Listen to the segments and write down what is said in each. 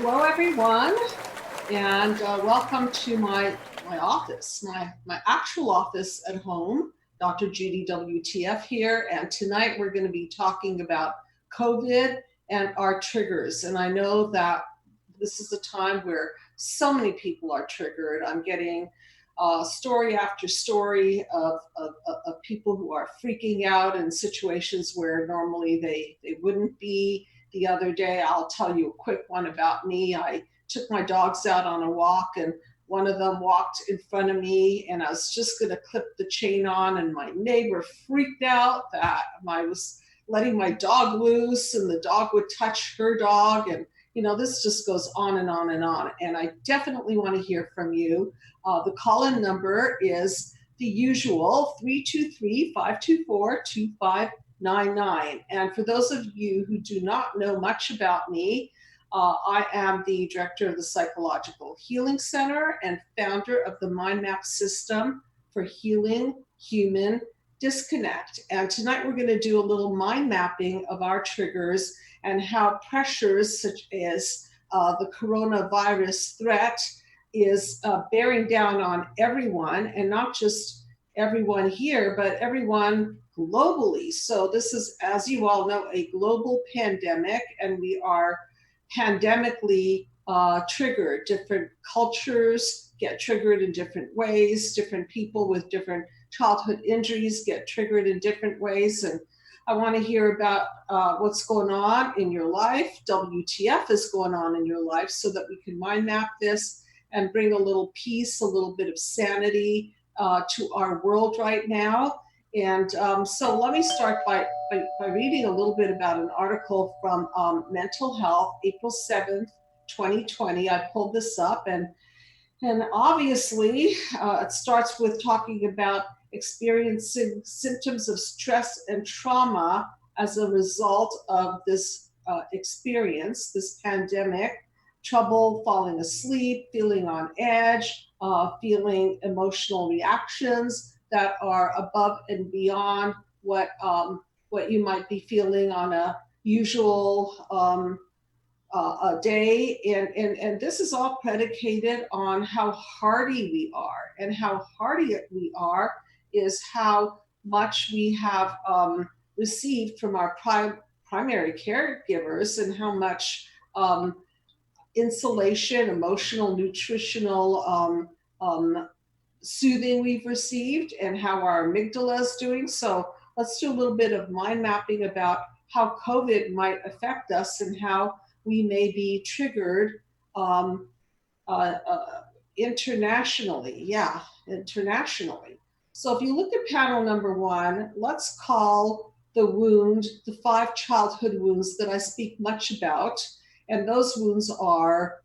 Hello, everyone, and welcome to my office, my actual office at home. Dr. Judy WTF here, and tonight we're going to be talking about COVID and our triggers. And I know that this is a time where so many people are triggered. I'm getting story after story of people who are freaking out in situations where normally they wouldn't be. The other day, I'll tell you a quick one about me. I took my dogs out on a walk, and one of them walked in front of me, and I was just going to clip the chain on, and my neighbor freaked out that I was letting my dog loose and the dog would touch her dog. And this just goes on and on and on, and I definitely want to hear from you. The call-in number is the usual 323-524-2599. And for those of you who do not know much about me, I am the director of the Psychological Healing Center and founder of the Mind Map System for Healing Human Disconnect. And tonight we're going to do a little mind mapping of our triggers and how pressures such as the coronavirus threat is bearing down on everyone, and not just everyone here, but everyone globally. So this is, as you all know, a global pandemic, and we are pandemically triggered. Different cultures get triggered in different ways. Different people with different childhood injuries get triggered in different ways. And I want to hear about what's going on in your life. WTF is going on in your life, so that we can mind map this and bring a little peace, a little bit of sanity to our world right now. And so let me start by reading a little bit about an article from Mental Health, April 7th, 2020. I pulled this up, and obviously it starts with talking about experiencing symptoms of stress and trauma as a result of this experience, this pandemic. Trouble falling asleep, feeling on edge, feeling emotional reactions that are above and beyond what you might be feeling on a usual a day. And this is all predicated on how hardy we are. And how hardy we are is how much we have received from our primary caregivers, and how much insulation, emotional, nutritional soothing we've received, and how our amygdala is doing. So let's do a little bit of mind mapping about how COVID might affect us and how we may be triggered um, internationally. Yeah, internationally. So if you look at panel number one, let's call the 5 childhood wounds that I speak much about. And those wounds are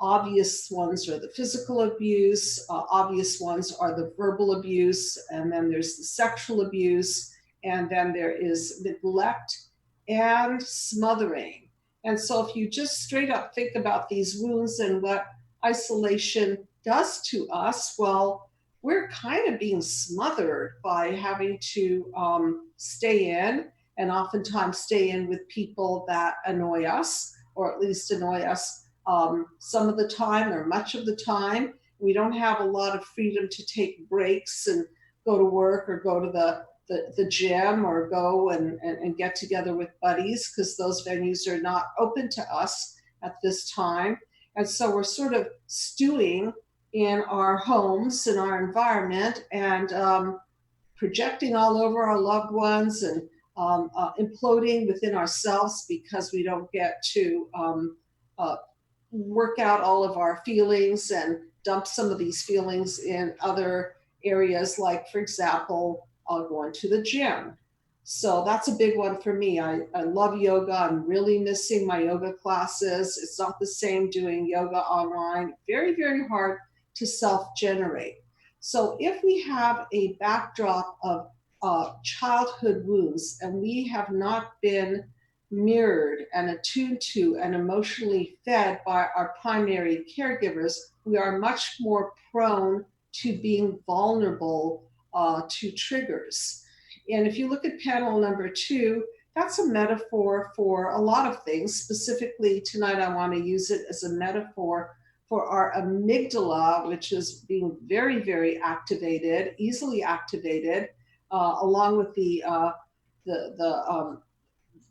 obvious ones are the physical abuse, obvious ones are the verbal abuse, and then there's the sexual abuse, and then there is neglect and smothering. And so if you just straight up think about these wounds and what isolation does to us, well, we're kind of being smothered by having to stay in, and oftentimes stay in with people that annoy us, or at least annoy us some of the time or much of the time. We don't have a lot of freedom to take breaks and go to work, or go to the gym, or go and get together with buddies, because those venues are not open to us at this time. And so we're sort of stewing in our homes, in our environment, and projecting all over our loved ones, and imploding within ourselves because we don't get to work out all of our feelings and dump some of these feelings in other areas, like, for example, going to the gym. So that's a big one for me. I love yoga. I'm really missing my yoga classes. It's not the same doing yoga online. Very, very hard to self-generate. So if we have a backdrop of childhood wounds, and we have not been mirrored and attuned to and emotionally fed by our primary caregivers, we are much more prone to being vulnerable to triggers. And if you look at panel number 2, That's a metaphor for a lot of things. Specifically, tonight I want to use it as a metaphor for our amygdala, which is being very, very activated, easily activated, along with the the um,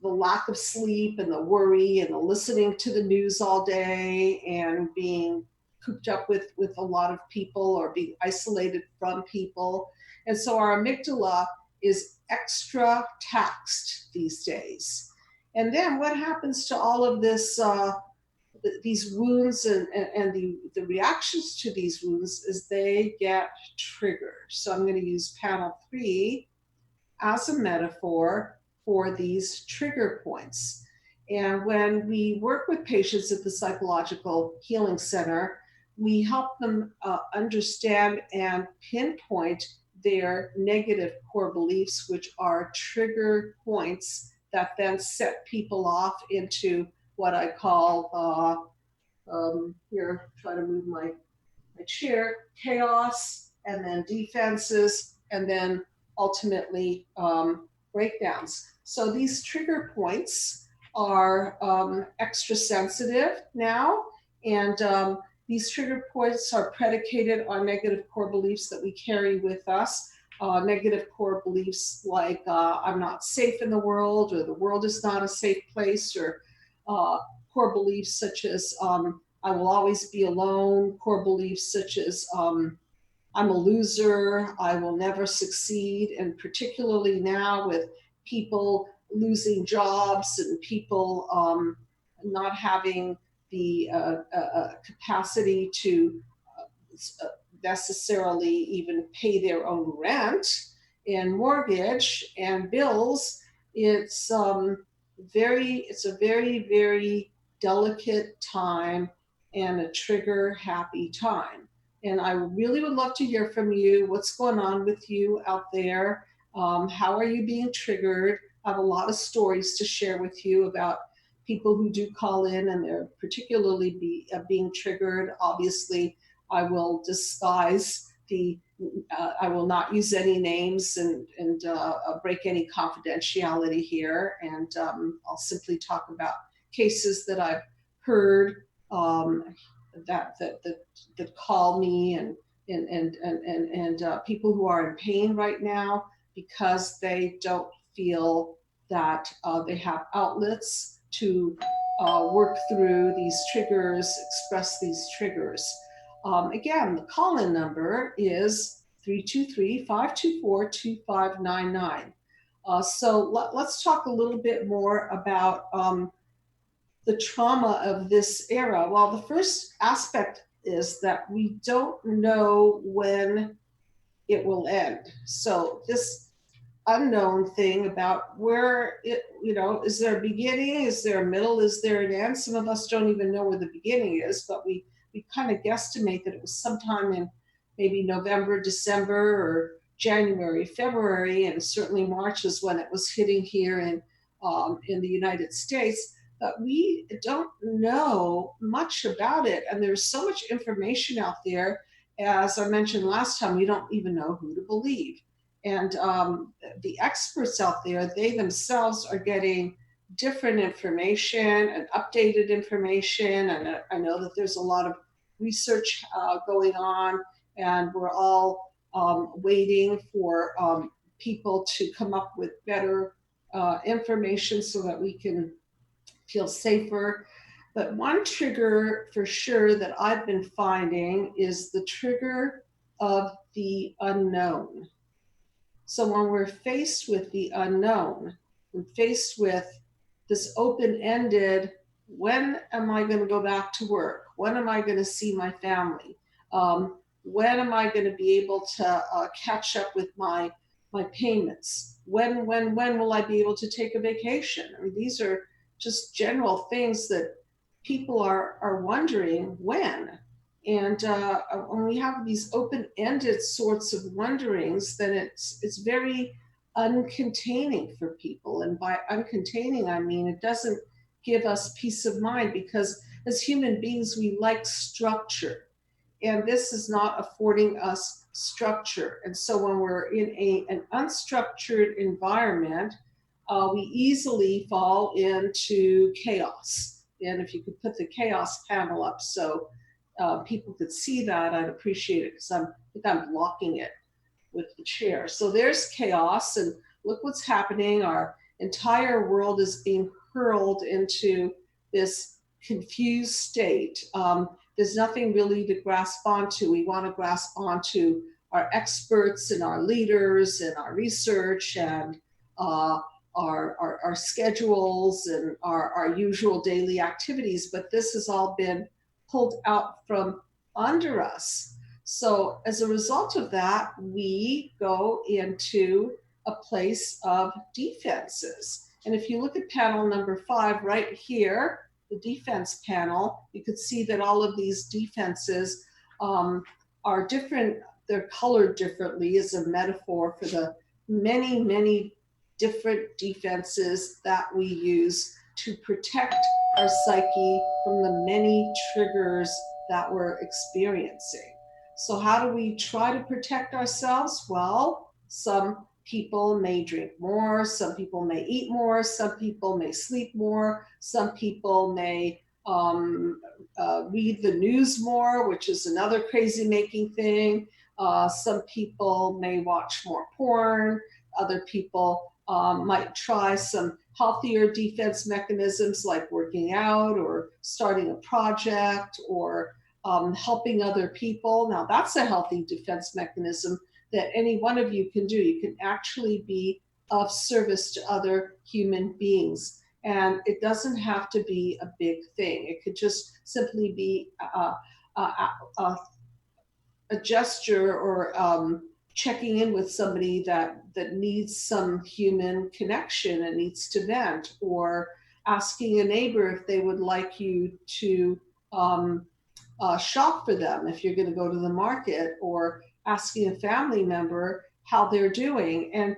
the lack of sleep and the worry and the listening to the news all day and being cooped up with a lot of people or being isolated from people. And so our amygdala is extra taxed these days. And then what happens to all of this, these wounds and the reactions to these wounds is they get triggered. So I'm going to use panel 3 as a metaphor for these trigger points. And when we work with patients at the Psychological Healing Center, we help them understand and pinpoint their negative core beliefs, which are trigger points that then set people off into what I call, here, try to move my chair, chaos, and then defenses, and then ultimately breakdowns. So these trigger points are extra sensitive now, and these trigger points are predicated on negative core beliefs that we carry with us. Negative core beliefs like I'm not safe in the world, or the world is not a safe place, or uh, core beliefs such as I will always be alone, core beliefs such as I'm a loser, I will never succeed, and particularly now with people losing jobs and people not having the capacity to uh, necessarily even pay their own rent and mortgage and bills. It's it's a very, very delicate time and a trigger happy time. And I really would love to hear from you. What's going on with you out there? How are you being triggered? I have a lot of stories to share with you about people who do call in and they're particularly being triggered. Obviously, I will disguise I will not use any names and break any confidentiality here. And I'll simply talk about cases that I've heard that call me and people who are in pain right now because they don't feel that they have outlets to work through these triggers, express these triggers. Again, the call-in number is 323-524-2599. Let's talk a little bit more about the trauma of this era. Well, the first aspect is that we don't know when it will end. So this unknown thing about where it, is there a beginning, is there a middle, is there an end? Some of us don't even know where the beginning is, but we kind of guesstimate that it was sometime in maybe November, December, or January, February, and certainly March is when it was hitting here in the United States. But we don't know much about it, and there's so much information out there. As I mentioned last time, we don't even know who to believe. And the experts out there, they themselves are getting different information and updated information. And I know that there's a lot of research going on, and we're all waiting for people to come up with better information so that we can feel safer. But one trigger for sure that I've been finding is the trigger of the unknown. So when we're faced with the unknown, we're faced with this open-ended, when am I going to go back to work? When am I going to see my family? When am I going to be able to catch up with my payments? When will I be able to take a vacation? I mean, these are just general things that people are wondering when. And when we have these open-ended sorts of wonderings, then it's very uncontaining for people. And by uncontaining, I mean it doesn't give us peace of mind because as human beings, we like structure. And this is not affording us structure. And so when we're in an unstructured environment, we easily fall into chaos. And if you could put the chaos panel up so people could see that, I'd appreciate it, because I think I'm blocking it with the chair. So there's chaos, and look what's happening. Our entire world is being hurled into this confused state. There's nothing really to grasp onto. We want to grasp onto our experts and our leaders and our research and uh, our schedules and our usual daily activities, but this has all been pulled out from under us. So as a result of that, we go into a place of defenses. And if you look at panel number 5 right here, the defense panel, you could see that all of these defenses are different. They're colored differently as a metaphor for the many, many different defenses that we use to protect our psyche from the many triggers that we're experiencing. So how do we try to protect ourselves? Well, some people may drink more, some people may eat more, some people may sleep more, some people may read the news more, which is another crazy making thing. Some people may watch more porn. Other people might try some healthier defense mechanisms like working out or starting a project or helping other people. Now, that's a healthy defense mechanism that any one of you can do. You can actually be of service to other human beings. And it doesn't have to be a big thing. It could just simply be a gesture or checking in with somebody that needs some human connection and needs to vent, or asking a neighbor if they would like you to shop for them if you're going to go to the market, or asking a family member how they're doing. And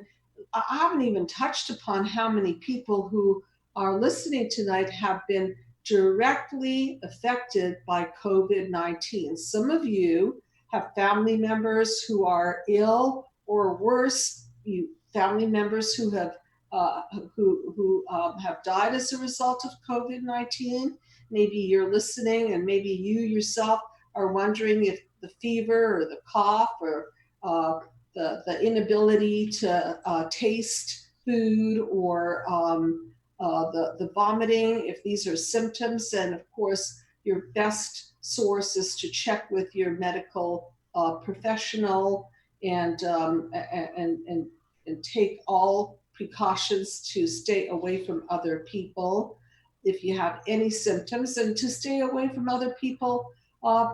I haven't even touched upon how many people who are listening tonight have been directly affected by COVID-19. Some of you have family members who are ill, or worse, you family members who have have died as a result of COVID-19. Maybe you're listening, and maybe you yourself are wondering if the fever or the cough or the inability to taste food, or the vomiting, if these are symptoms. And of course, your best source is to check with your medical professional, and, and take all precautions to stay away from other people if you have any symptoms, and to stay away from other people,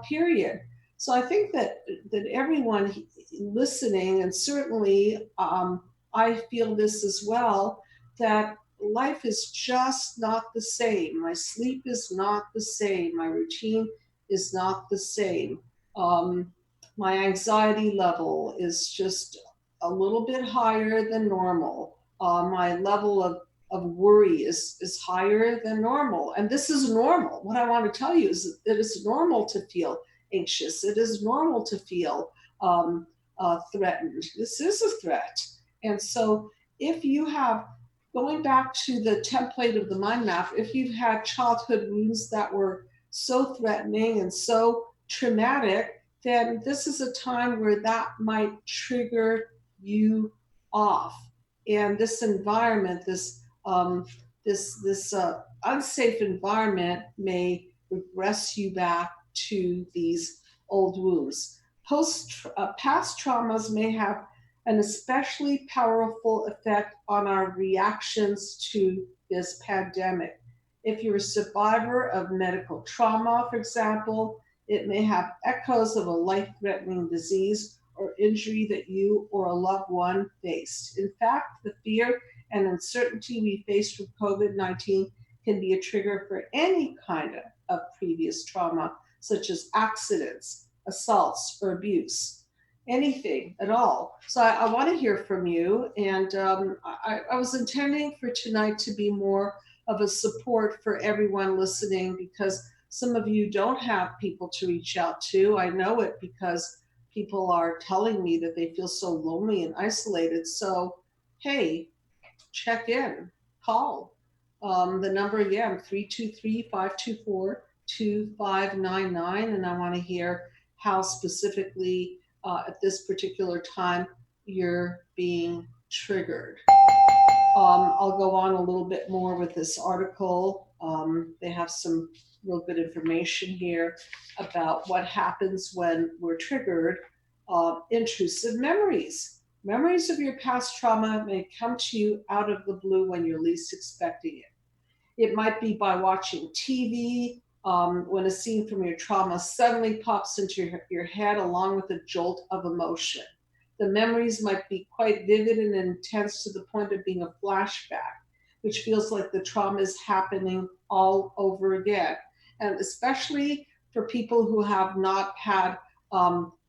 period. So I think that everyone listening, and certainly I feel this as well, that life is just not the same. My sleep is not the same. My routine is not the same. My anxiety level is just a little bit higher than normal. My level of worry is higher than normal. And this is normal. What I want to tell you is that it's normal to feel anxious. It is normal to feel threatened. This is a threat. And so if you have, going back to the template of the mind map, if you've had childhood wounds that were so threatening and so traumatic, then this is a time where that might trigger you off. And this environment, this unsafe environment may regress you back to these old wounds. Past traumas may have an especially powerful effect on our reactions to this pandemic. If you're a survivor of medical trauma, for example, it may have echoes of a life-threatening disease or injury that you or a loved one faced. In fact, the fear and uncertainty we faced with COVID-19 can be a trigger for any kind of previous trauma, such as accidents, assaults, or abuse, anything at all. So I want to hear from you. And I was intending for tonight to be more of a support for everyone listening, because some of you don't have people to reach out to. I know it because people are telling me that they feel so lonely and isolated. So, hey, check in, call. The number again, 323-524-2599. And I want to hear how specifically at this particular time you're being triggered. I'll go on a little bit more with this article. They have some real good information here about what happens when we're triggered. Intrusive memories. Memories of your past trauma may come to you out of the blue when you're least expecting it. It might be by watching TV, when a scene from your trauma suddenly pops into your head along with a jolt of emotion. The memories might be quite vivid and intense to the point of being a flashback, which feels like the trauma is happening all over again. And especially for people who have not had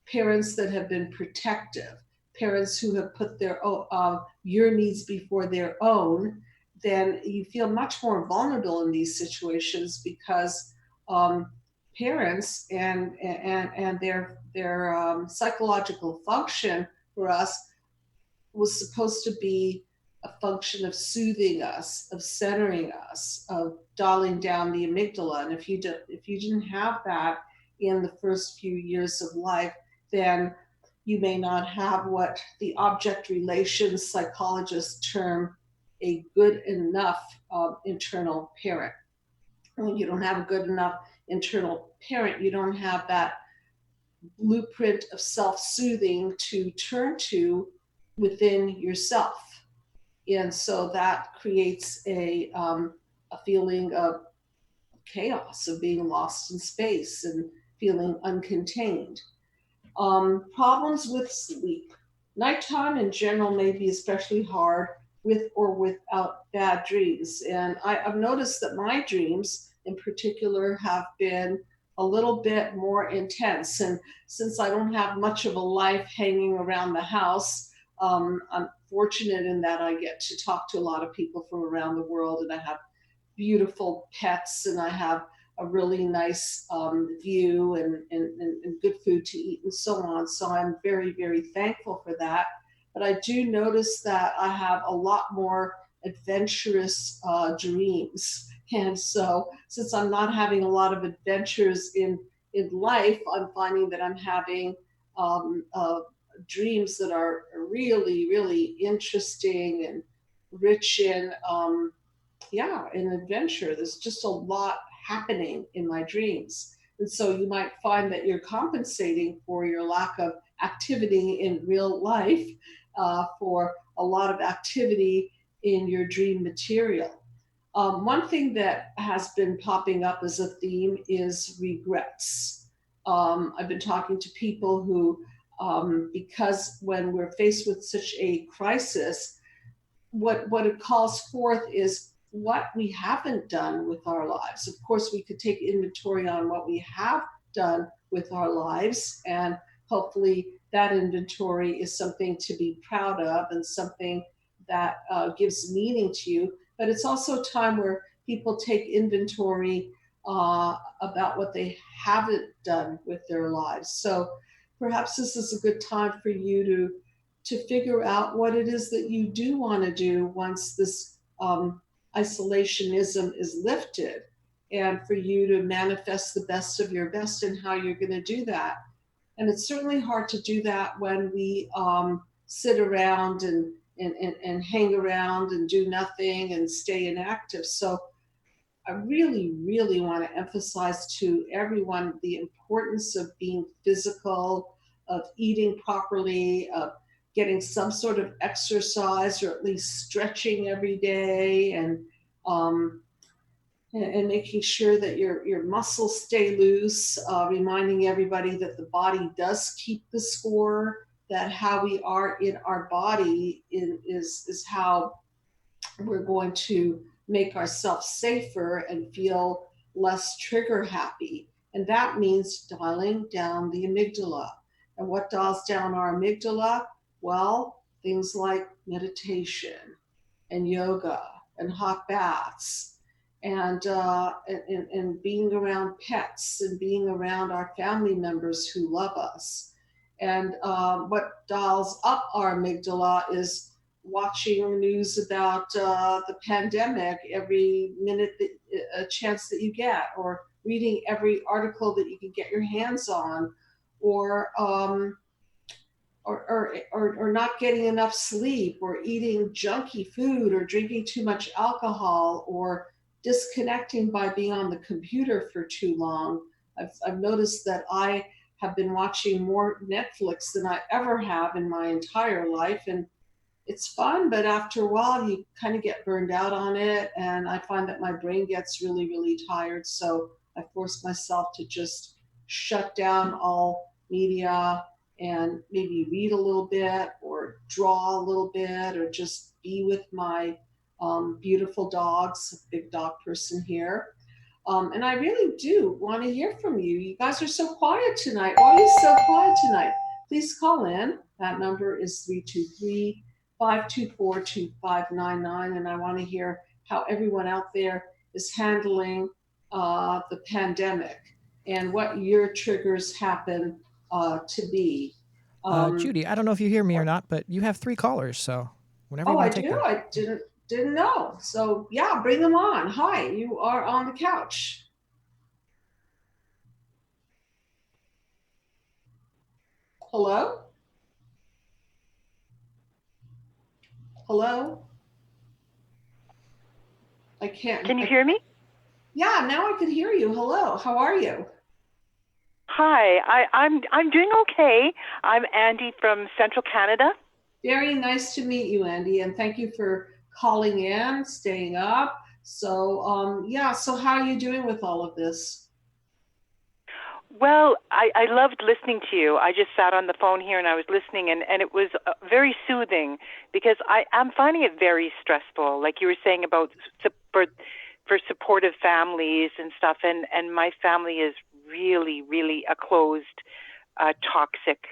parents that have been protective, parents who have put your needs before their own, then you feel much more vulnerable in these situations because um, parents and their psychological function for us was supposed to be a function of soothing us, of centering us, of dialing down the amygdala. And if you didn't have that in the first few years of life, then you may not have what the object relations psychologists term a good enough internal parent. When you don't have a good enough internal parent, you don't have that blueprint of self-soothing to turn to within yourself. And so that creates a feeling of chaos, of being lost in space and feeling uncontained. Problems with sleep. Nighttime in general may be especially hard with or without bad dreams. And I've noticed that my dreams in particular have been a little bit more intense. And since I don't have much of a life hanging around the house, I'm fortunate in that I get to talk to a lot of people from around the world, and I have beautiful pets, and I have a really nice view and good food to eat and so on. So I'm very, very thankful for that. But I do notice that I have a lot more adventurous dreams. And so since I'm not having a lot of adventures in life, I'm finding that I'm having dreams that are really, really interesting and rich in adventure. There's just a lot happening in my dreams. And so you might find that you're compensating for your lack of activity in real life for a lot of activity in your dream material. One thing that has been popping up as a theme is regrets. I've been talking to people who, because when we're faced with such a crisis, what it calls forth is what we haven't done with our lives. Of course, we could take inventory on what we have done with our lives, and hopefully that inventory is something to be proud of and something that gives meaning to you. But it's also a time where people take inventory about what they haven't done with their lives. So perhaps this is a good time for you to figure out what it is that you do want to do once this isolationism is lifted, and for you to manifest the best of your best and how you're going to do that. And it's certainly hard to do that when we sit around and hang around and do nothing and stay inactive. So I really, really want to emphasize to everyone the importance of being physical, of eating properly, of getting some sort of exercise or at least stretching every day, um, and making sure that your muscles stay loose, reminding everybody that the body does keep the score, that how we are in our body is how we're going to make ourselves safer and feel less trigger happy. And that means dialing down the amygdala. And what dials down our amygdala? Well, things like meditation and yoga and hot baths and being around pets and being around our family members who love us. And what dials up our amygdala is watching news about the pandemic every minute that a chance that you get, or reading every article that you can get your hands on, or or not getting enough sleep, or eating junky food, or drinking too much alcohol, or disconnecting by being on the computer for too long. I've noticed that I have been watching more Netflix than I ever have in my entire life, and it's fun, but after a while you kind of get burned out on it, and I find that my brain gets really, really tired. So I force myself to just shut down all media and maybe read a little bit, or draw a little bit, or just be with my beautiful dogs, big dog person here. And I really do want to hear from you. You guys are so quiet tonight. Why are you so quiet tonight? Please call in. That number is 323-524-2599. And I want to hear how everyone out there is handling the pandemic, and what your triggers happen to be. Um, Judy, I don't know if you hear me or not, but you have 3 callers, so whenever you oh, want I to take do. them. I didn't know. So yeah, bring them on. Hi, you are on the couch. Hello, hello. I can't. Can you hear me? Yeah, now I can hear you. Hello, how are you? Hi, I'm doing okay. I'm Andy from Central Canada. Very nice to meet you, Andy, and thank you for calling in, staying up. So, yeah, so how are you doing with all of this? Well, I loved listening to you. I just sat on the phone here and I was listening, and it was very soothing because I'm finding it very stressful. Like you were saying about for supportive families and stuff, and my family is really, really a closed, toxic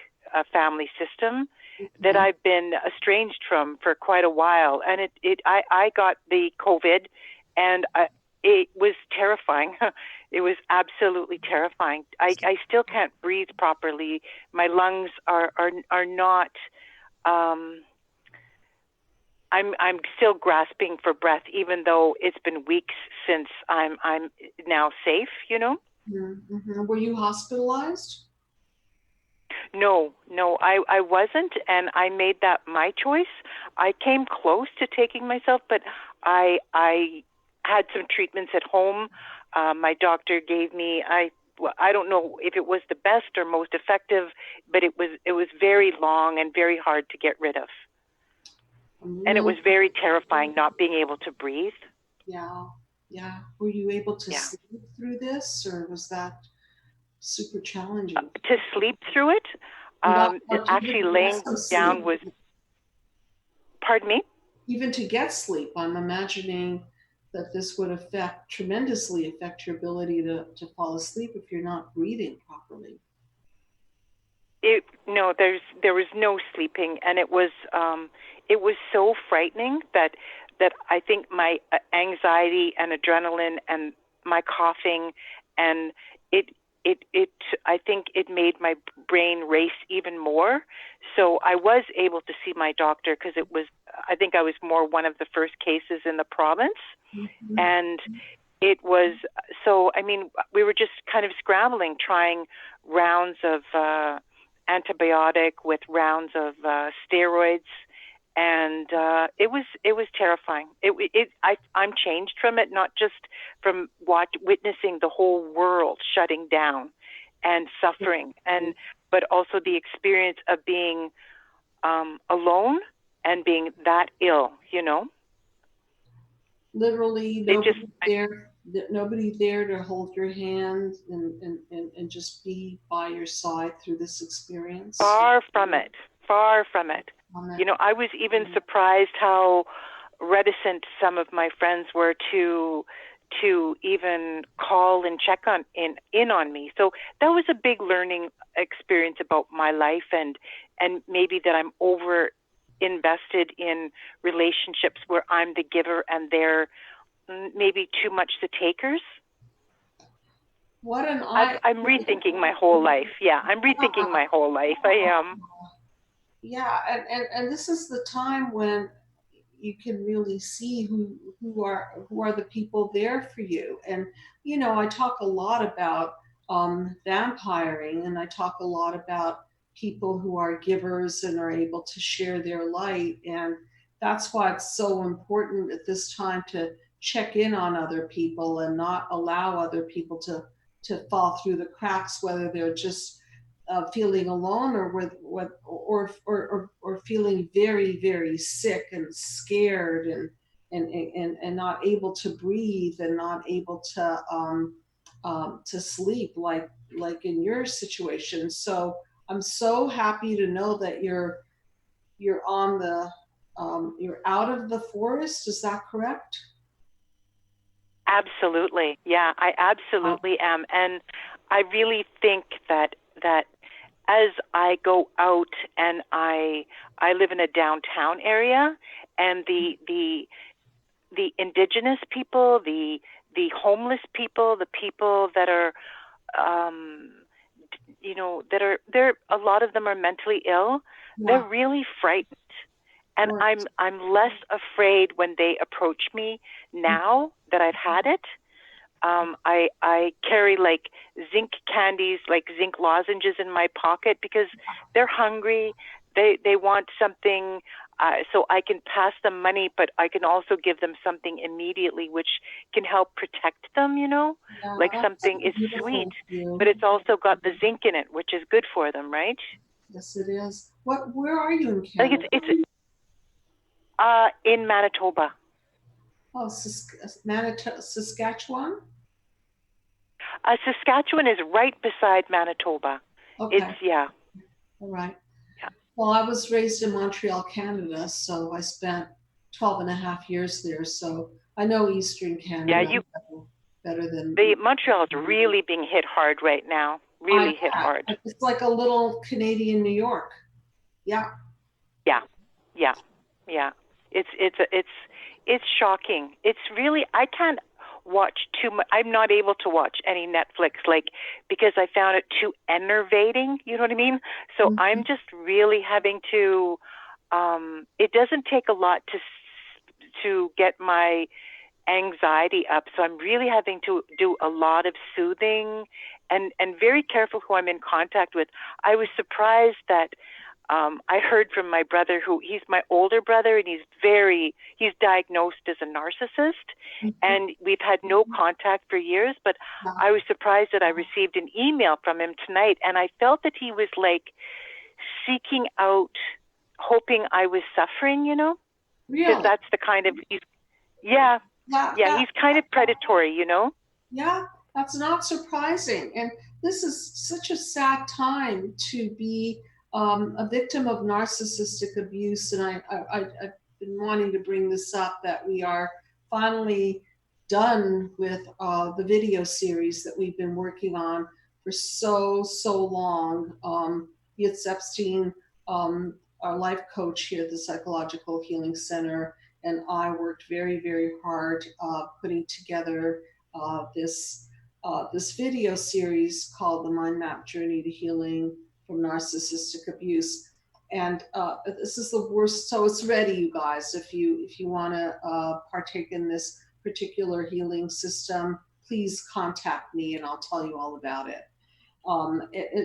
family system that Mhm. I've been estranged from for quite a while. And I got the COVID, and it was terrifying. It was absolutely terrifying. I still can't breathe properly. My lungs are not. Um, I'm still grasping for breath, even though it's been weeks since I'm now safe. You know. Mm-hmm. Were you hospitalized? No, no, I wasn't, and I made that my choice. I came close to taking myself, but I had some treatments at home. My doctor gave me I don't know if it was the best or most effective, but it was very long and very hard to get rid of, I'm and it really, was very terrifying not being able to breathe. yeah, yeah. Were you able to Yeah, sleep through this, or was that super challenging? to sleep through it, Not like even actually to get laying some sleep, down was. Pardon me. even to get sleep. I'm imagining that this would tremendously affect your ability to fall asleep if you're not breathing properly. No, there was no sleeping, and it was so frightening that I think my anxiety and adrenaline and my coughing, and it it I think it made my brain race even more. So I was able to see my doctor because it was, I think I was more one of the first cases in the province, Mhm. and it was, so I mean, we were just kind of scrambling, trying rounds of antibiotic with rounds of steroids, and it was terrifying. I'm changed from it, not just from witnessing the whole world shutting down and suffering, and but also the experience of being alone and being that ill. You know, Literally, it just nobody there to hold your hand and just be by your side through this experience. far from it, far from it. On that. You know, I was even surprised how reticent some of my friends were to even call and check in on me. So that was a big learning experience about my life, and maybe that I'm over invested in relationships where I'm the giver and they're maybe too much the takers. What an eye. I'm rethinking my whole life. Yeah, I'm rethinking my whole life. I am. Yeah, and this is the time when you can really see who are the people there for you. And I talk a lot about vampiring, and I talk a lot about people who are givers and are able to share their light. And that's why it's so important at this time to check in on other people and not allow other people to fall through the cracks, whether they're just feeling alone or or feeling very, very sick and scared and not able to breathe and not able to sleep, like in your situation. So I'm so happy to know that you're on the you're out of the forest. Is that correct? Absolutely. Yeah, I absolutely am. And I really think that as I go out and I live in a downtown area, and the indigenous people, the homeless people, the people that are that are there, a lot of them are mentally ill. They're Yeah. really frightened. And Right. I'm less afraid when they approach me now that I've had it. I carry like zinc candies, like zinc lozenges in my pocket, because they're hungry. They want something, so I can pass them money, but I can also give them something immediately, which can help protect them. Yeah, Like that's something so is beautiful sweet, of you. but it's also got the zinc in it, which is good for them, right? Yes, it is. Where are you in Like Canada? it's in Manitoba. Oh, Saskatchewan? Saskatchewan is right beside Manitoba. It's Okay, yeah, all right. yeah, Well, I was raised in Montreal, Canada, so I spent 12 and a half years there. So I know Eastern yeah. Canada better than The Montreal is really being hit hard right now. I Really hit hard. bet. It's like a little Canadian New York. Yeah. Yeah, yeah, yeah. It's shocking. It's really, I can't watch too much. I'm not able to watch any Netflix, like, because I found it too enervating. You know what I mean? So Mhm. I'm just really having to. It doesn't take a lot to get my anxiety up. So I'm really having to do a lot of soothing and very careful who I'm in contact with. I was surprised that I heard from my brother, who he's my older brother, and he's diagnosed as a narcissist, Mhm. and we've had no contact for years. But Yeah. I was surprised that I received an email from him tonight, and I felt that he was like seeking out, hoping I was suffering, because Really? that's the kind of yeah, That yeah, that he's kind of predatory. Yeah, that's not surprising. And this is such a sad time to be a victim of narcissistic abuse. And I've been wanting to bring this up, that we are finally done with the video series that we've been working on for so long. Yitz Epstein, our life coach here at the Psychological Healing Center, and I worked very, very hard putting together this video series called The Mind Map Journey to Healing from Narcissistic Abuse. And this is the worst. So it's ready, you guys. If you want to partake in this particular healing system, please contact me and I'll tell you all about it.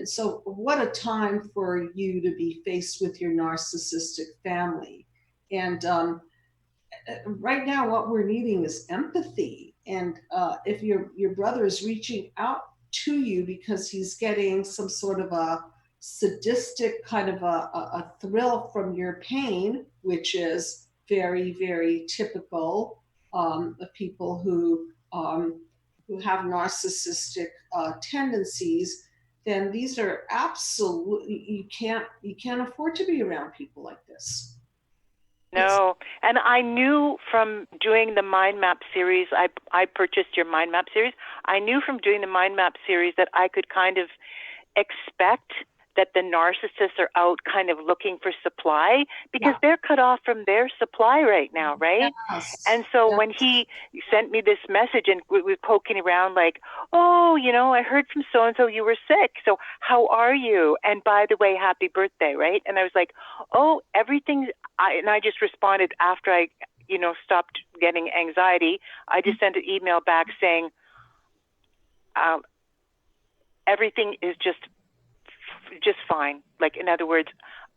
So what a time for you to be faced with your narcissistic family. And right now what we're needing is empathy. And if your brother is reaching out to you because he's getting some sort of a sadistic kind of a thrill from your pain, which is very, very typical of people who have narcissistic tendencies, then these are absolutely, you can't afford to be around people like this. It's No, and I knew from doing the mind map series. I purchased your mind map series. I knew from doing the mind map series that I could kind of expect that the narcissists are out kind of looking for supply because Yeah. they're cut off from their supply right now, right? Yes. And so Yes. when he sent me this message and we were poking around like, oh, I heard from so-and-so you were sick. So how are you? And by the way, happy birthday, right? And I was like, oh, everything's, and I just responded after I, stopped getting anxiety. I just sent an email back saying, everything is just fine. Like, in other words,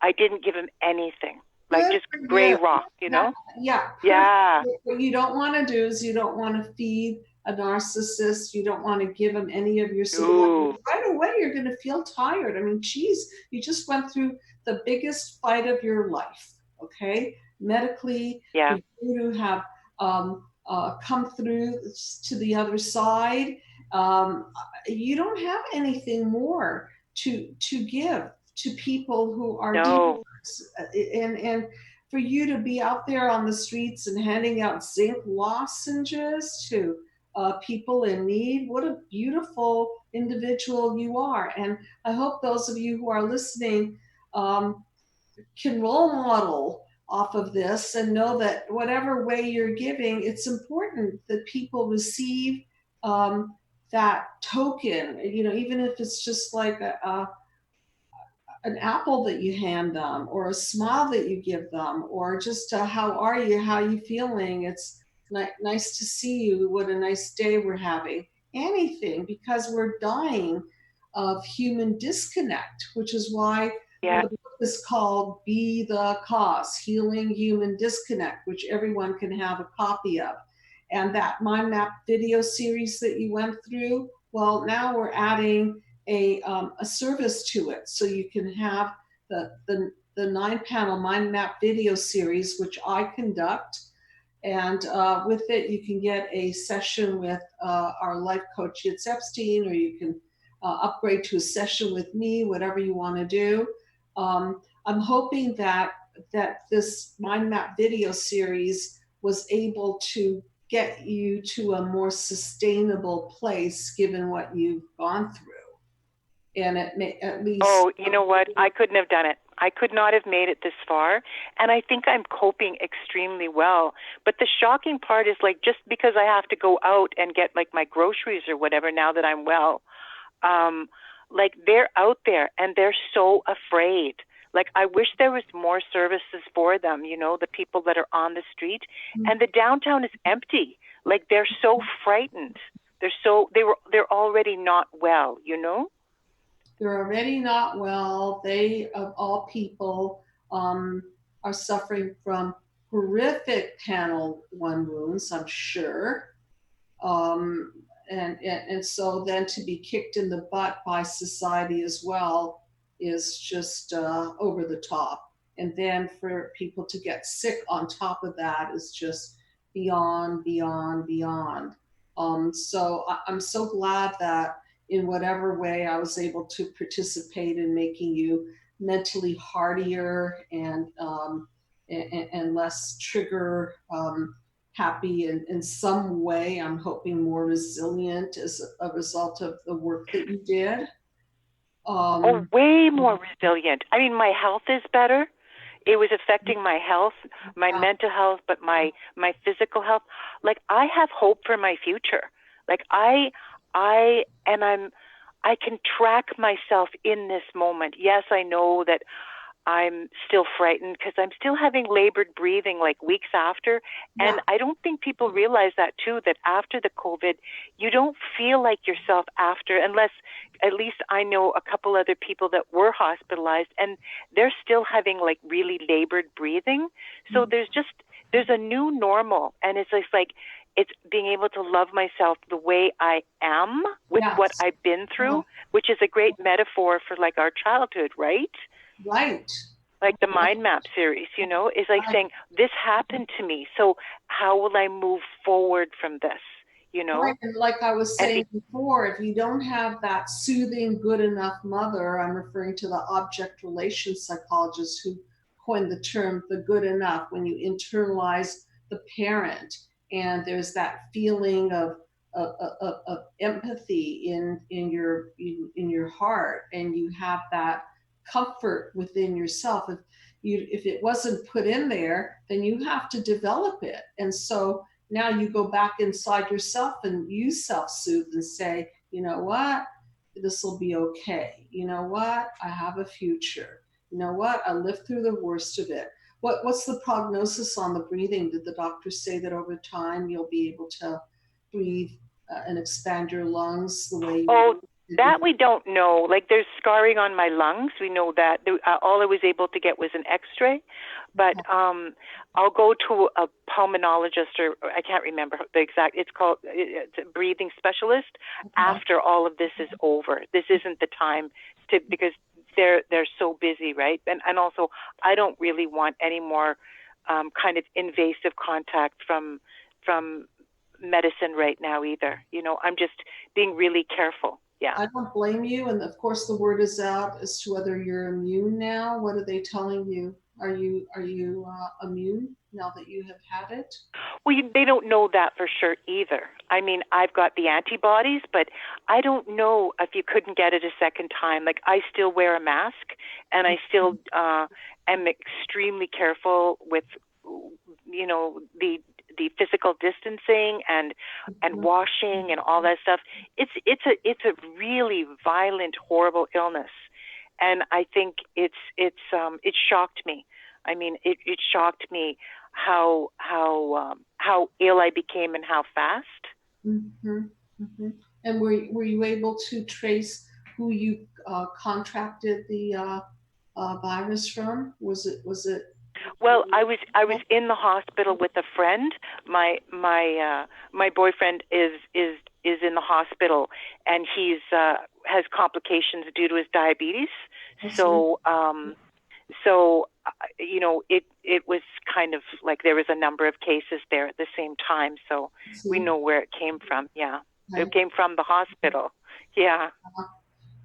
I didn't give him anything, like Good just for gray you. rock, Yeah, perfect. Yeah. What you don't want to do is you don't want to feed a narcissist. You don't want to give them any of your support. Ooh. Right away, you're going to feel tired. I mean, geez, you just went through the biggest fight of your life, okay? Medically, Yeah. for you to have come through to the other side, um, you don't have anything more to give to people who are No. and for you to be out there on the streets and handing out zinc lozenges to people in need, what a beautiful individual you are. And I hope those of you who are listening um, can role model off of this and know that whatever way you're giving, it's important that people receive um, that token, even if it's just like an apple that you hand them or a smile that you give them or just how are you, how you feeling, it's nice to see you, what a nice day we're having, anything, because we're dying of human disconnect, which is why Yeah. the book is called Be the Cause, Healing Human Disconnect, which everyone can have a copy of. And that mind map video series that you went through, well, now we're adding a service to it. So you can have the 9-panel mind map video series, which I conduct. And with it, you can get a session with our life coach, Yitz Epstein, or you can upgrade to a session with me, whatever you want to do. I'm hoping that this mind map video series was able to get you to a more sustainable place given what you've gone through. And it may at least. Oh, you know what? I couldn't have done it. I could not have made it this far. And I think I'm coping extremely well. But the shocking part is like, just because I have to go out and get like my groceries or whatever now that I'm well, like they're out there and they're so afraid. Like I wish there was more services for them, the people that are on the street. And the downtown is empty. Like they're so frightened. They're already not well, They're already not well. They, of all people, are suffering from horrific panel one wounds, I'm sure. Um, and so then to be kicked in the butt by society as well is just over the top. And then for people to get sick on top of that is just beyond, beyond, beyond. So I'm so glad that in whatever way I was able to participate in making you mentally hardier and less trigger happy in some way. I'm hoping more resilient as a result of the work that you did. Oh, Um, way more resilient. I mean, my health is better. It was affecting my health, my yeah, mental health, but my physical health. Like I have hope for my future. Like I can track myself in this moment. Yes, I know that I'm still frightened because I'm still having labored breathing like weeks after. yeah, And I don't think people realize that too, that after the COVID, you don't feel like yourself after, unless at least I know a couple other people that were hospitalized and they're still having like really labored breathing. So there's a new normal. And it's just like, it's being able to love myself the way I am with what yes, I've been yeah, through, which is a great metaphor for like our childhood, right? right, Like the mind map series, is like right. saying, this happened to me. So how will I move forward from this, Right, and like I was And saying before, if you don't have that soothing, good enough mother, I'm referring to the object relation psychologist who coined the term the good enough, when you internalize the parent and there's that feeling of empathy in your heart, and you have that comfort within yourself. If it wasn't put in there, then you have to develop it. And so now you go back inside yourself and you self-soothe and say, you know what, this will be okay. You know what, I have a future. You know what, I lived through the worst of it. What's the prognosis on the breathing? Did the doctor say that over time you'll be able to breathe and expand your lungs the way you Oh, did that before? we don't know. Like there's scarring on my lungs. We know that. All I was able to get was an X-ray, but I'll go to a pulmonologist, or I can't remember the exact. It's a breathing specialist after all of this is over. This isn't the time to, because they're so busy, right? And also I don't really want any more kind of invasive contact from medicine right now either. I'm just being really careful. Yeah. I don't blame you. And of course, the word is out as to whether you're immune now. What are they telling you? Are you immune now that you have had it? Well, they don't know that for sure either. I mean, I've got the antibodies, but I don't know if you couldn't get it a second time. Like, I still wear a mask, and I still am extremely careful with, the physical distancing and washing and all that stuff. It's a really violent, horrible illness, and I think it shocked me. I mean, it shocked me how ill I became and how fast. Mm-hmm. Mm-hmm. And were you able to trace who you contracted the virus from? Was it? Well, I was in the hospital with a friend. My boyfriend is in the hospital, and he's has complications due to his diabetes. So it was kind of like there was a number of cases there at the same time. So we know where it came from. Yeah, it came from the hospital. Yeah.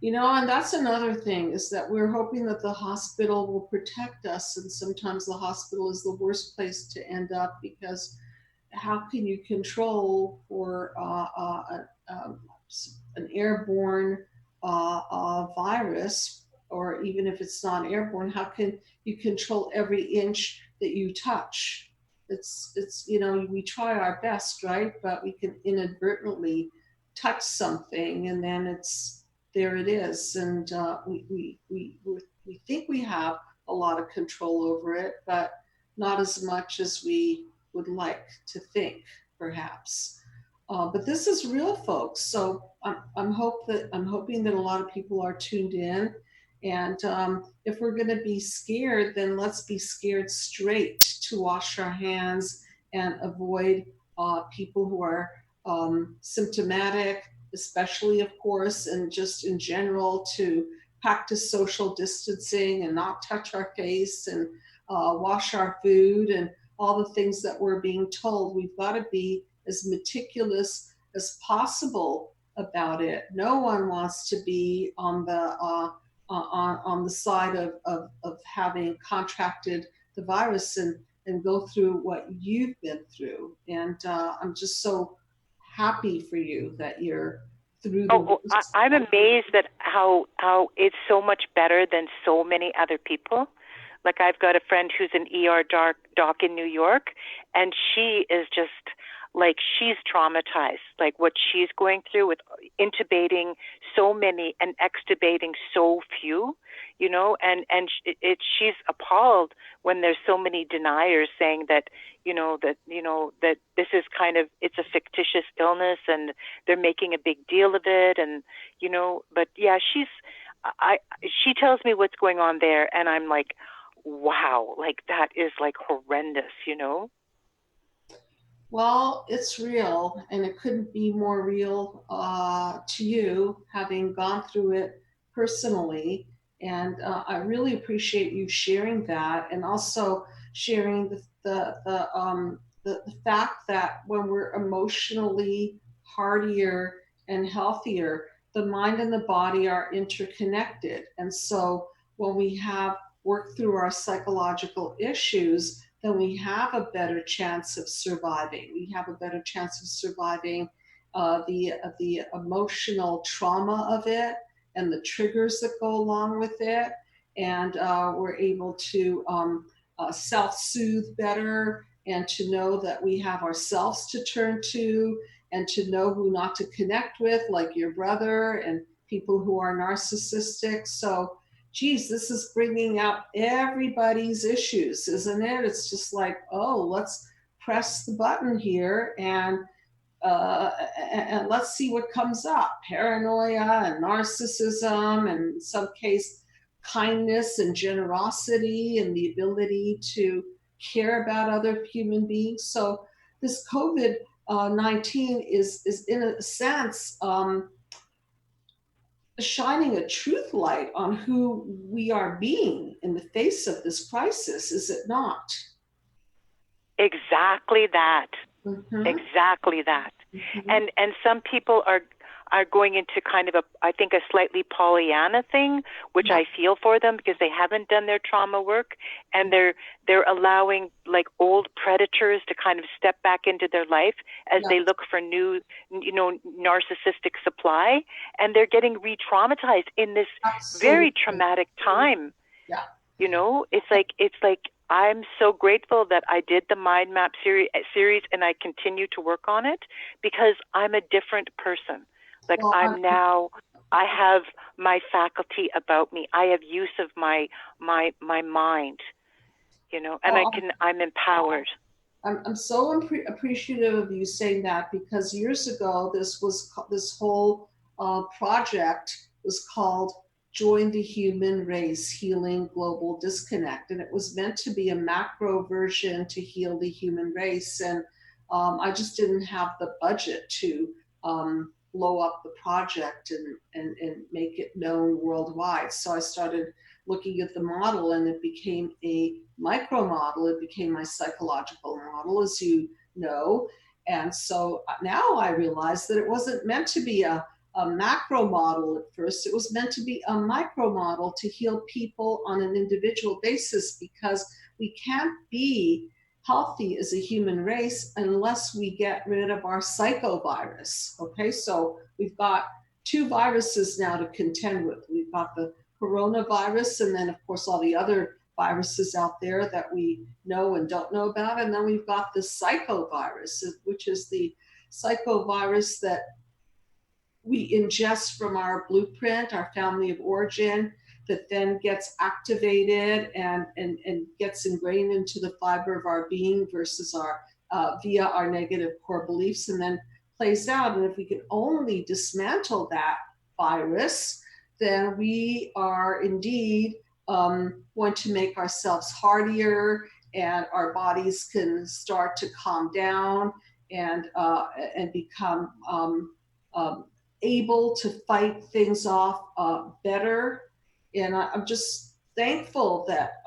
And that's another thing, is that we're hoping that the hospital will protect us. And sometimes the hospital is the worst place to end up, because how can you control for an airborne virus, or even if it's not airborne, how can you control every inch that you touch? We try our best, right? But we can inadvertently touch something, and then there it is. And we think we have a lot of control over it, but not as much as we would like to think, perhaps. But this is real, folks. So I'm hoping that a lot of people are tuned in. And if we're going to be scared, then let's be scared straight, to wash our hands and avoid people who are symptomatic, especially, of course, and just in general, to practice social distancing and not touch our face, and wash our food, and all the things that we're being told. We've got to be as meticulous as possible about it. No one wants to be on the side of having contracted the virus and go through what you've been through. And I'm just so happy for you that you're through the worst. I'm amazed at how it's so much better than so many other people. Like, I've got a friend who's an ER doc in New York, and she is just like, she's traumatized, like what she's going through with intubating so many and extubating so few, and she's appalled when there's so many deniers saying that that this is kind of, it's a fictitious illness and they're making a big deal of it, and but yeah, she tells me what's going on there, and I'm like, wow, like that is like horrendous. Well, it's real, and it couldn't be more real to you, having gone through it personally. And I really appreciate you sharing that, and also sharing the fact that when we're emotionally hardier and healthier, the mind and the body are interconnected. And so when we have worked through our psychological issues, then we have a better chance of surviving. We have a better chance of surviving the emotional trauma of it and the triggers that go along with it. and we're able to self-soothe better, and to know that we have ourselves to turn to, and to know who not to connect with, like your brother and people who are narcissistic. So, geez, this is bringing up everybody's issues, isn't it? It's just like, oh, let's press the button here, uh, and let's see what comes up. Paranoia and narcissism, and in some case, kindness and generosity, and the ability to care about other human beings. So this COVID-19 is in a sense shining a truth light on who we are being in the face of this crisis, is it not? Exactly that. Mm-hmm. Exactly that. Mm-hmm. And some people are going into kind of I think a slightly Pollyanna thing, which Yeah. I feel for them because they haven't done their trauma work, and they're allowing like old predators to kind of step back into their life as they look for new, narcissistic supply, and they're getting re-traumatized in this very Absolutely. traumatic time. Yeah. It's like I'm so grateful that I did the mind map series, and I continue to work on it because I'm a different person. Like Well, I have my faculty about me. I have use of my mind, and well, I'm empowered. I'm so appreciative of you saying that, because years ago this whole project was called Join the Human Race: Healing Global Disconnect, and it was meant to be a macro version to heal the human race. And I just didn't have the budget to blow up the project and make it known worldwide. So I started looking at the model, and it became a micro model. It became my psychological model, as you know. And so now I realize that it wasn't meant to be a macro model at first. It was meant to be a micro model to heal people on an individual basis, because we can't be healthy as a human race unless we get rid of our psychovirus. Okay, so we've got two viruses now to contend with. We've got the coronavirus, and then, of course, all the other viruses out there that we know and don't know about. And then we've got the psychovirus, which is the psychovirus that we ingest from our blueprint, our family of origin, that then gets activated and gets ingrained into the fiber of our being versus our via our negative core beliefs, and then plays out. And if we can only dismantle that virus, then we are indeed going to make ourselves hardier, and our bodies can start to calm down and become able to fight things off better. And I'm just thankful that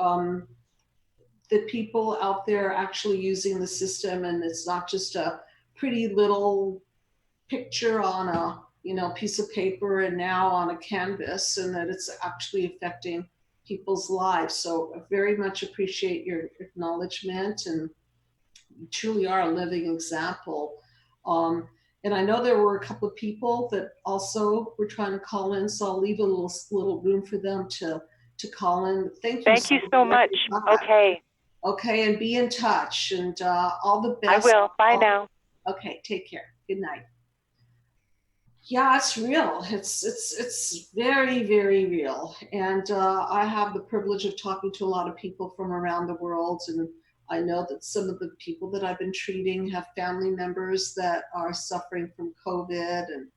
the people out there are actually using the system, and it's not just a pretty little picture on a piece of paper and now on a canvas, and that it's actually affecting people's lives. So I very much appreciate your acknowledgement, and you truly are a living example. Um, and I know there were a couple of people that also were trying to call in, so I'll leave a little room for them to call in. Thank you so much. Okay. Okay, and be in touch, and all the I best. will. Bye now. Okay, take care. Good night. Yeah, it's real. It's very, very real. And I have the privilege of talking to a lot of people from around the world, and I know that some of the people that I've been treating have family members that are suffering from COVID, and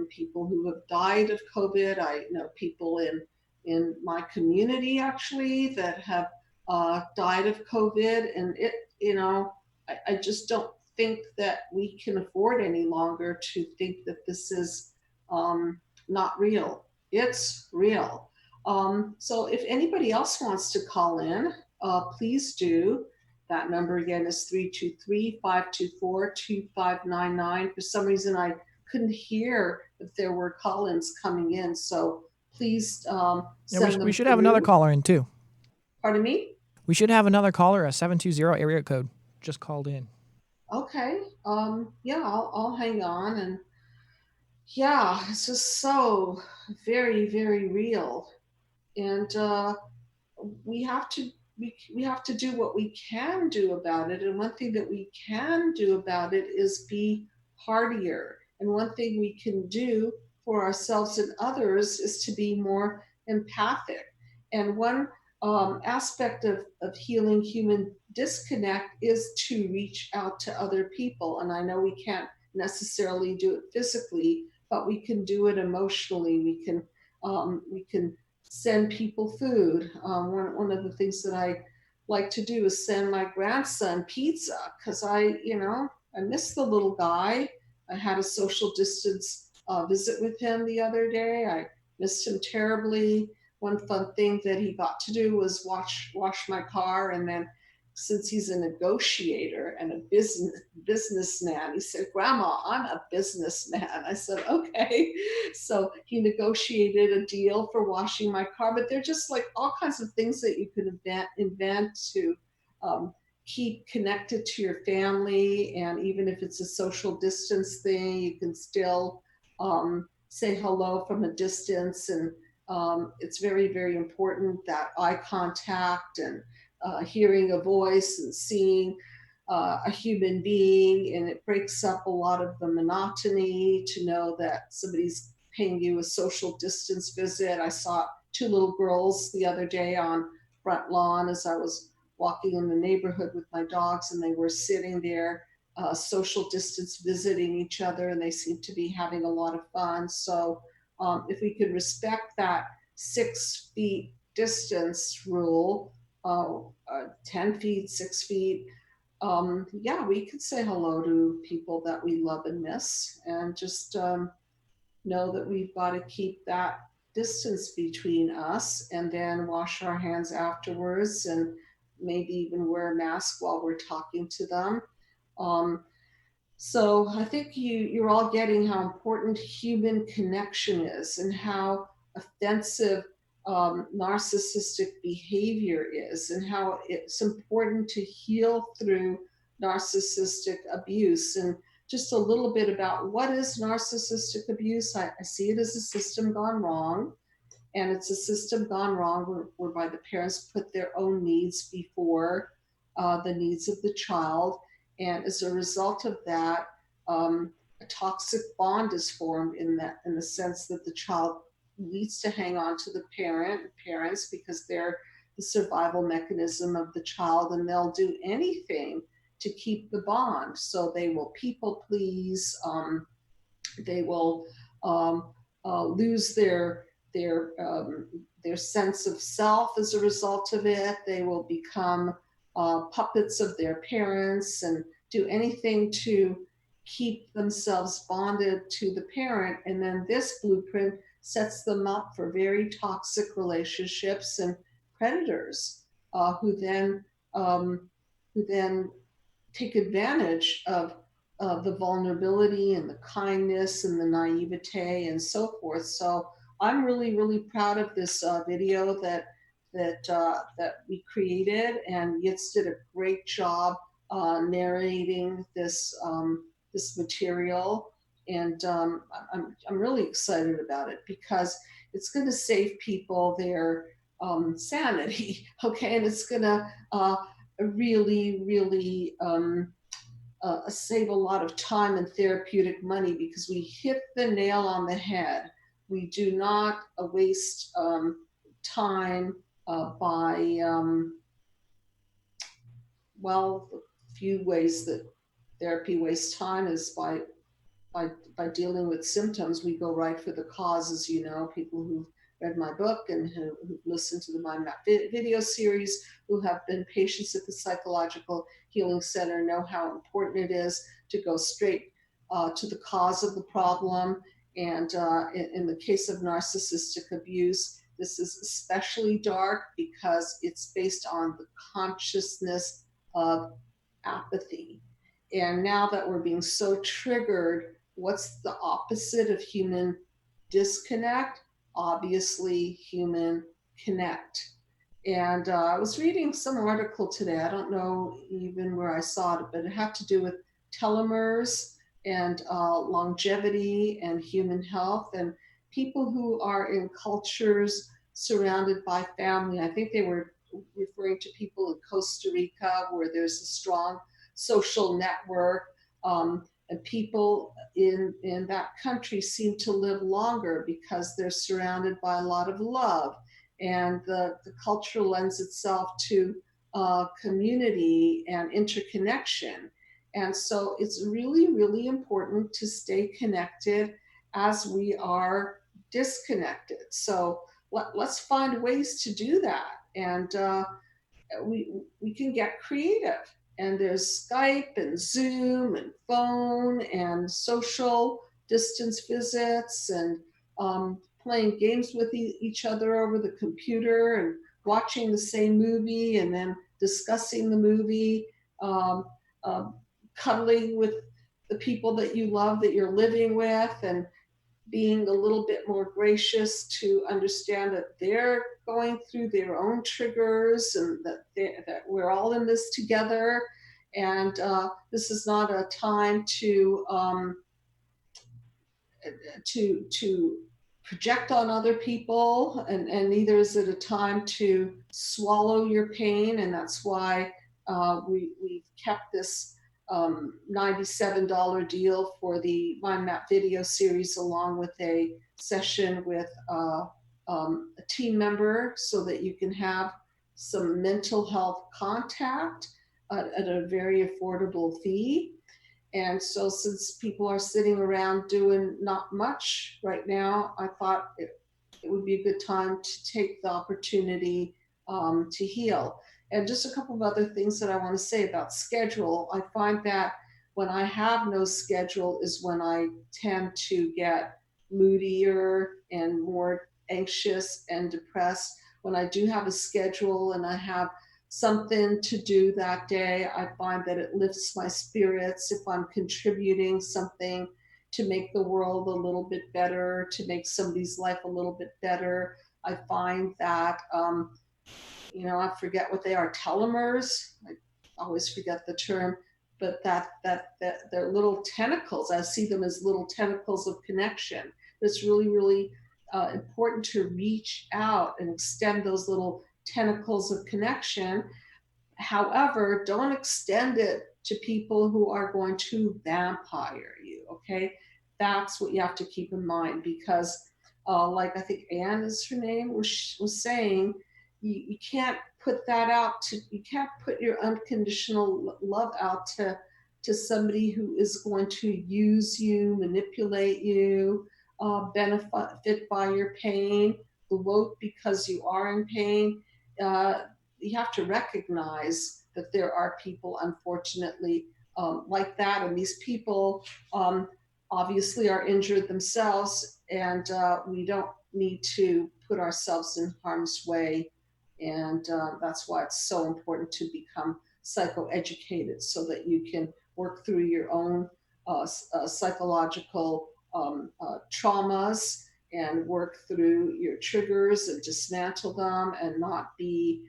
people who have died of COVID. I know people in my community actually that have died of COVID, and I just don't think that we can afford any longer to think that this is not real. It's real. So if anybody else wants to call in, please do. That number again is 323-524-2599. For some reason, I couldn't hear if there were call-ins coming in, so please send them we should have another caller in too. Pardon me? We should have another caller, a 720 area code, just called in. Okay. Yeah, I'll hang on. And yeah, it's just so very, very real. And we have to we have to do what we can do about it. And one thing that we can do about it is be hardier. And one thing we can do for ourselves and others is to be more empathic. And one aspect of healing human disconnect is to reach out to other people. And I know we can't necessarily do it physically, but we can do it emotionally. We can send people food. One of the things that I like to do is send my grandson pizza because I miss the little guy. I had a social distance visit with him the other day. I missed him terribly. One fun thing that he got to do was wash my car, and then since he's a negotiator and a businessman, he said, "Grandma, I'm a businessman." I said, "Okay." So he negotiated a deal for washing my car, but they're just like all kinds of things that you could invent to um, keep connected to your family. And even if it's a social distance thing, you can still say hello from a distance. And it's very, very important that eye contact and hearing a voice and seeing a human being, and it breaks up a lot of the monotony to know that somebody's paying you a social distance visit. I saw two little girls the other day on front lawn as I was walking in the neighborhood with my dogs, and they were sitting there social distance visiting each other, and they seemed to be having a lot of fun. So if we could respect that 6 feet distance rule, 10 feet, 6 feet, yeah, we could say hello to people that we love and miss, and just know that we've got to keep that distance between us, and then wash our hands afterwards, and maybe even wear a mask while we're talking to them. Um, so I think you're all getting how important human connection is, and how offensive narcissistic behavior is, and how it's important to heal through narcissistic abuse. And just a little bit about what is narcissistic abuse. I see it as a system gone wrong, and it's a system gone wrong whereby the parents put their own needs before the needs of the child. And as a result of that, a toxic bond is formed in the sense that the child needs to hang on to the parents because they're the survival mechanism of the child, and they'll do anything to keep the bond. So they will people please. They will lose their their sense of self as a result of it. They will become puppets of their parents and do anything to keep themselves bonded to the parent. And then this blueprint sets them up for very toxic relationships and predators um, who then take advantage of the vulnerability and the kindness and the naivete and so forth. So I'm really, really proud of this video that we created, and Yitz did a great job narrating this material, and I'm really excited about it because it's going to save people their sanity, okay, and it's going to really, really save a lot of time and therapeutic money because we hit the nail on the head. We do not waste time by, well, the few ways that therapy wastes time is by by dealing with symptoms. We go right for the causes. You know, people who've read my book and who've listened to the Mind Map video series, who have been patients at the Psychological Healing Center, know how important it is to go straight to the cause of the problem. And in the case of narcissistic abuse, this is especially dark because it's based on the consciousness of apathy. And now that we're being so triggered, what's the opposite of human disconnect? Obviously, human connect. And I was reading some article today. I don't know even where I saw it, but it had to do with telomeres and longevity and human health. And people who are in cultures surrounded by family. I think they were referring to people in Costa Rica where there's a strong social network. And people in that country seem to live longer because they're surrounded by a lot of love. And the culture lends itself to community and interconnection. And so it's really, really important to stay connected as we are disconnected. So let's find ways to do that. And we can get creative. And there's Skype and Zoom and phone and social distance visits and playing games with each other over the computer and watching the same movie and then discussing the movie, um, uh, cuddling with the people that you love that you're living with, and being a little bit more gracious to understand that they're going through their own triggers and that we're all in this together. And this is not a time to project on other people, and neither is it a time to swallow your pain. And that's why we've kept this $97 deal for the Mind Map video series, along with a session with a team member, so that you can have some mental health contact at a very affordable fee. And so, since people are sitting around doing not much right now, I thought it would be a good time to take the opportunity to heal. And just a couple of other things that I want to say about schedule. I find that when I have no schedule is when I tend to get moodier and more anxious and depressed. When I do have a schedule and I have something to do that day, I find that it lifts my spirits. If I'm contributing something to make the world a little bit better, to make somebody's life a little bit better, I find that, I forget what they are, telomeres. I always forget the term, but that they're little tentacles. I see them as little tentacles of connection. It's really, really important to reach out and extend those little tentacles of connection. However, don't extend it to people who are going to vampire you, okay? That's what you have to keep in mind, because like I think Anne is her name, was saying, you can't put that out to, you can't put your unconditional love out to somebody who is going to use you, manipulate you, benefit by your pain, gloat because you are in pain. You have to recognize that there are people, unfortunately, like that. And these people obviously are injured themselves, and we don't need to put ourselves in harm's way. And that's why it's so important to become psychoeducated, so that you can work through your own psychological traumas and work through your triggers and dismantle them, and not be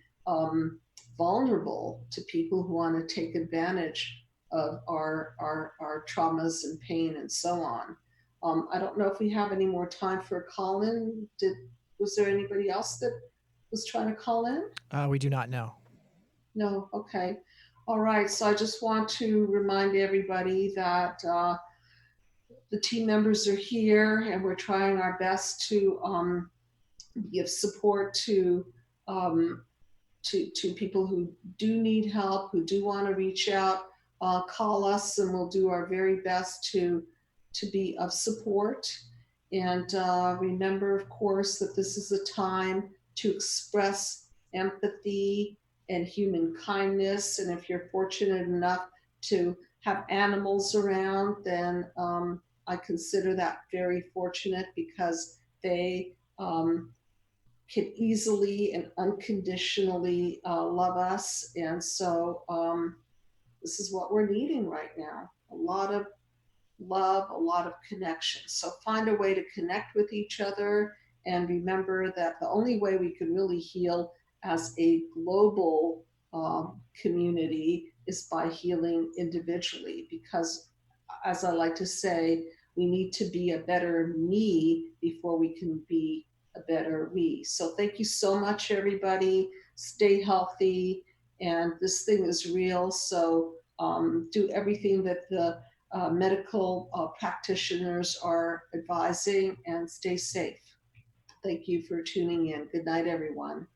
vulnerable to people who want to take advantage of our traumas and pain and so on. I don't know if we have any more time for a call in. Was there anybody else that was trying to call in? We do not know. No? Okay. All right. So I just want to remind everybody that the team members are here, and we're trying our best to give support um, to people who do need help, who do want to reach out. Call us, and we'll do our very best to be of support. And remember, of course, that this is a time to express empathy and human kindness. And if you're fortunate enough to have animals around, then I consider that very fortunate, because they can easily and unconditionally love us. And so this is what we're needing right now: a lot of love, a lot of connection. So find a way to connect with each other, and remember that the only way we can really heal as a global community is by healing individually, because, as I like to say, we need to be a better me before we can be a better we. So thank you so much, everybody. Stay healthy, and this thing is real. So do everything that the medical practitioners are advising, and stay safe. Thank you for tuning in. Good night, everyone.